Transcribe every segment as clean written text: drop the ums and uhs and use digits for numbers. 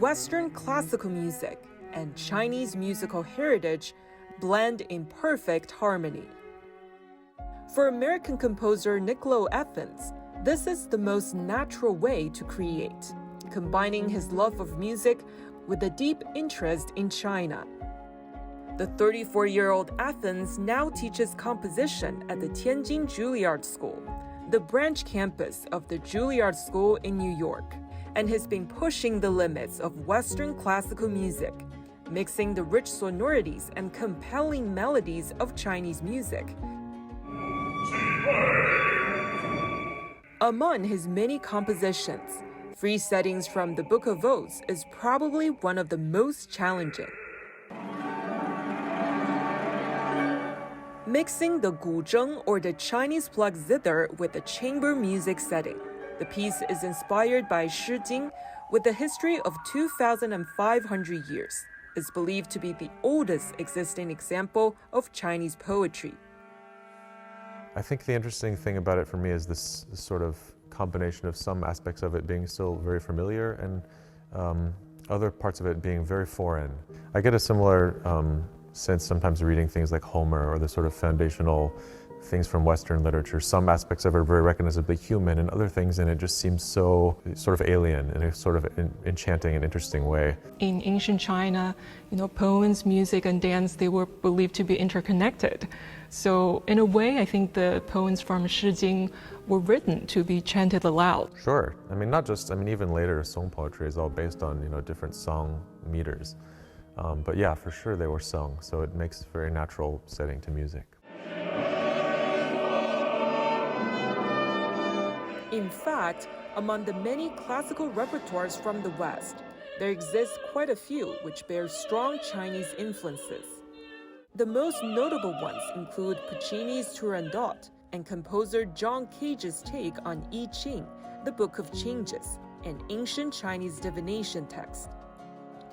Western classical music and Chinese musical heritage blend in perfect harmony. For American composer Niccolo Athens, this is the most natural way to create, combining his love of music with a deep interest in China. The 34-year-old Athens now teaches composition at the Tianjin Juilliard School, the branch campus of the Juilliard School in New York, and has been pushing the limits of Western classical music, mixing the rich sonorities and compelling melodies of Chinese music. Among his many compositions, Free Settings from the Book of Odes is probably one of the most challenging. Mixing the guzheng or the Chinese plug zither with the chamber music setting, the piece is inspired by Shi Jing with a history of 2,500 years. It's believed to be the oldest existing example of Chinese poetry. I think the interesting thing about it for me is this sort of combination of some aspects of it being still very familiar and other parts of it being very foreign. I get a similar sense sometimes reading things like Homer or the sort of foundational things from Western literature. Some aspects of it are very recognizably human, and other things in it just seem so sort of alien in a sort of enchanting and interesting way. In ancient China, poems, music, and dance, they were believed to be interconnected. So in a way, I think the poems from Shi Jing were written to be chanted aloud. Sure. Even later song poetry is all based on, different song meters. But yeah, for sure they were sung, so it makes a very natural setting to music. In fact, among the many classical repertoires from the West, there exists quite a few which bear strong Chinese influences. The most notable ones include Puccini's Turandot and composer John Cage's take on I Ching, the Book of Changes, an ancient Chinese divination text.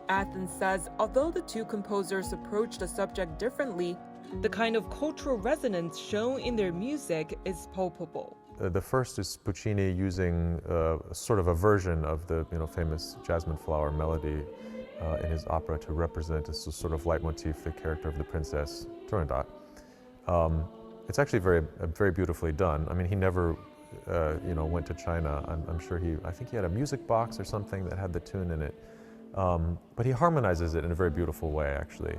Athens says although the two composers approached the subject differently, the kind of cultural resonance shown in their music is palpable. The first is Puccini using sort of a version of the famous Jasmine Flower melody in his opera to represent as a sort of leitmotif the character of the princess Turandot. It's actually very beautifully done. I mean, he never went to China. I'm sure I think he had a music box or something that had the tune in it. But he harmonizes it in a very beautiful way, actually.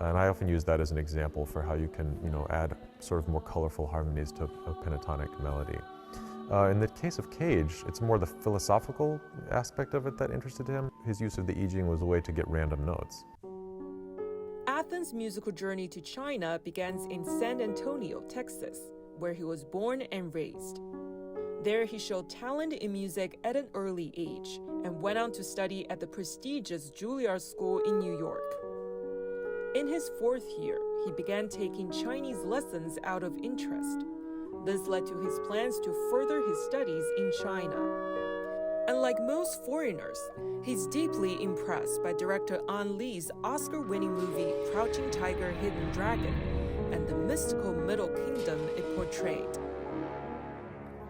And I often use that as an example for how you can, add sort of more colorful harmonies to a pentatonic melody. In the case of Cage, it's more the philosophical aspect of it that interested him. His use of the I Ching was a way to get random notes. Athens' musical journey to China begins in San Antonio, Texas, where he was born and raised. There he showed talent in music at an early age and went on to study at the prestigious Juilliard School in New York. In his fourth year, he began taking Chinese lessons out of interest. This led to his plans to further his studies in China. And like most foreigners, he's deeply impressed by director An Li's Oscar-winning movie Crouching Tiger, Hidden Dragon and the mystical Middle Kingdom it portrayed.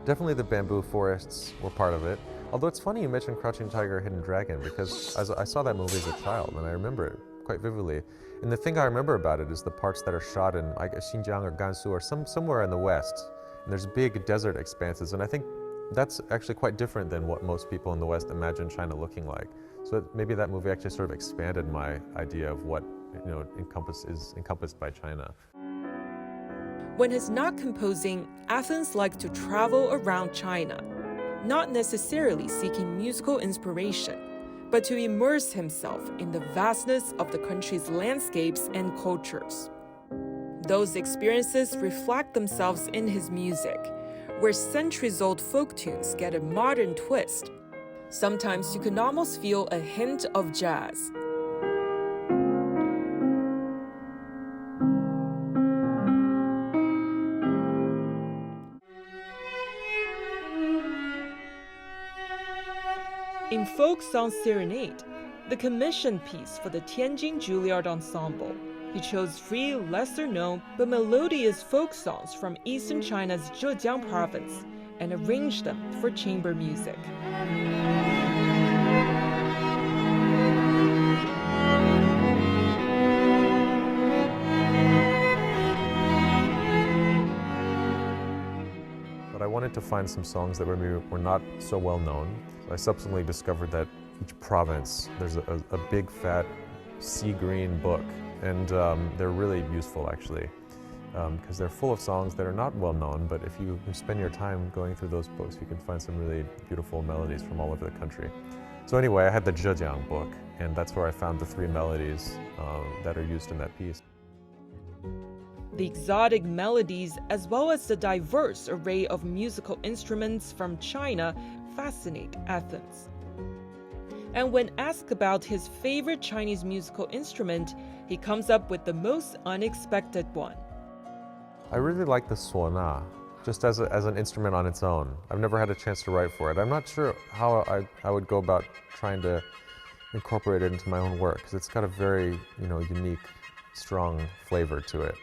Definitely the bamboo forests were part of it. Although it's funny you mentioned Crouching Tiger, Hidden Dragon, because I saw that movie as a child and I remember it quite vividly. And the thing I remember about it is the parts that are shot in Xinjiang or Gansu or somewhere in the West. And there's big desert expanses, and I think that's actually quite different than what most people in the West imagine China looking like. So maybe that movie actually sort of expanded my idea of what is encompassed by China. When he's not composing, Athens likes to travel around China, not necessarily seeking musical inspiration, but to immerse himself in the vastness of the country's landscapes and cultures. Those experiences reflect themselves in his music, where centuries-old folk tunes get a modern twist. Sometimes you can almost feel a hint of jazz. In Folk Song Serenade, the commission piece for the Tianjin Juilliard Ensemble, he chose 3 lesser-known but melodious folk songs from eastern China's Zhejiang province and arranged them for chamber music. But I wanted to find some songs that maybe were not so well known. I subsequently discovered that each province, there's a big fat sea green book, and they're really useful actually, because they're full of songs that are not well known, but if you spend your time going through those books, you can find some really beautiful melodies from all over the country. So anyway, I had the Zhejiang book, and that's where I found the 3 melodies that are used in that piece. The exotic melodies, as well as the diverse array of musical instruments from China, fascinate Athens. And when asked about his favorite Chinese musical instrument, he comes up with the most unexpected one. I really like the suona, just as an instrument on its own. I've never had a chance to write for it. I'm not sure how I would go about trying to incorporate it into my own work, because it's got a very, unique, strong flavor to it.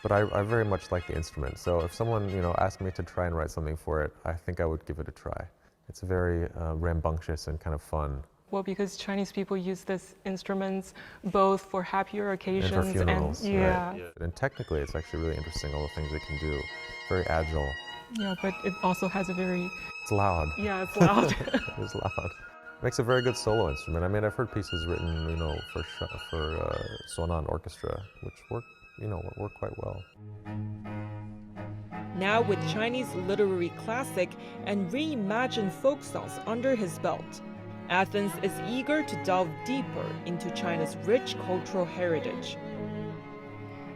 But I very much like the instrument, so if someone, asked me to try and write something for it, I think I would give it a try. It's very rambunctious and kind of fun. Well, because Chinese people use these instruments both for happier occasions and for funerals, yeah. Right. And technically, it's actually really interesting, all the things it can do. Very agile. Yeah, but it also has a very... It's loud. Yeah, it's loud. It's loud. Makes a very good solo instrument. I mean, I've heard pieces written, for suona and orchestra, which work quite well. Now with Chinese literary classic and reimagined folk songs under his belt, Athens is eager to delve deeper into China's rich cultural heritage.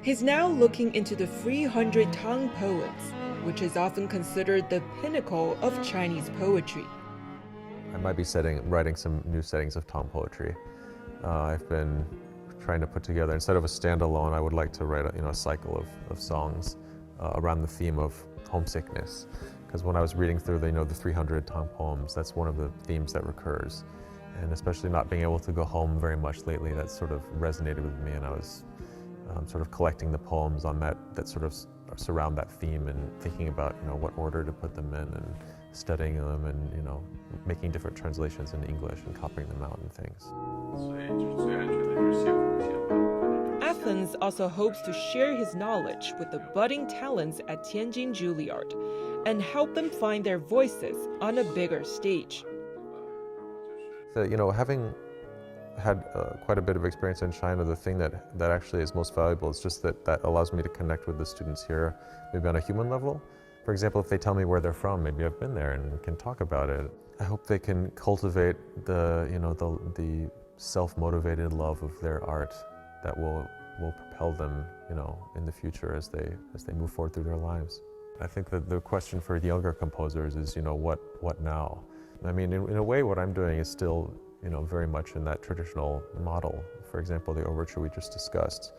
He's now looking into the 300 Tang poets, which is often considered the pinnacle of Chinese poetry. I might be writing some new settings of Tang poetry. I've been trying to put together, instead of a standalone, I would like to write a cycle of songs around the theme of homesickness. Because when I was reading through the 300 Tang poems, that's one of the themes that recurs. And especially not being able to go home very much lately, that sort of resonated with me, and I was sort of collecting the poems on that sort of surround that theme and thinking about what order to put them in and studying them and making different translations in English and copying them out and things. Athens also hopes to share his knowledge with the budding talents at Tianjin Juilliard and help them find their voices on a bigger stage. Having had quite a bit of experience in China, the thing that actually is most valuable is just that allows me to connect with the students here, maybe on a human level. For example, if they tell me where they're from, maybe I've been there and we can talk about it. I hope they can cultivate the self-motivated love of their art that will propel them, in the future as they move forward through their lives. I think that the question for the younger composers is, what now? I mean, in a way, what I'm doing is still, very much in that traditional model. For example, the overture we just discussed.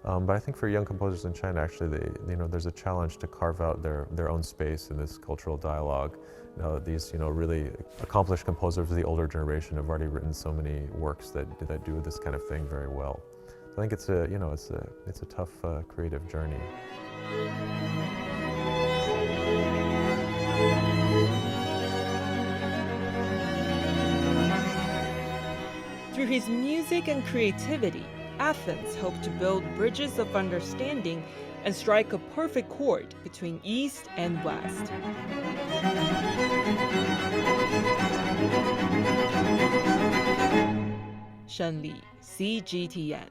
But I think for young composers in China, actually, there's a challenge to carve out their own space in this cultural dialogue. These, really accomplished composers of the older generation have already written so many works that do this kind of thing very well. I think it's a tough creative journey. Through his music and creativity, Athens hoped to build bridges of understanding and strike a perfect chord between East and West. Shen Li, CGTN.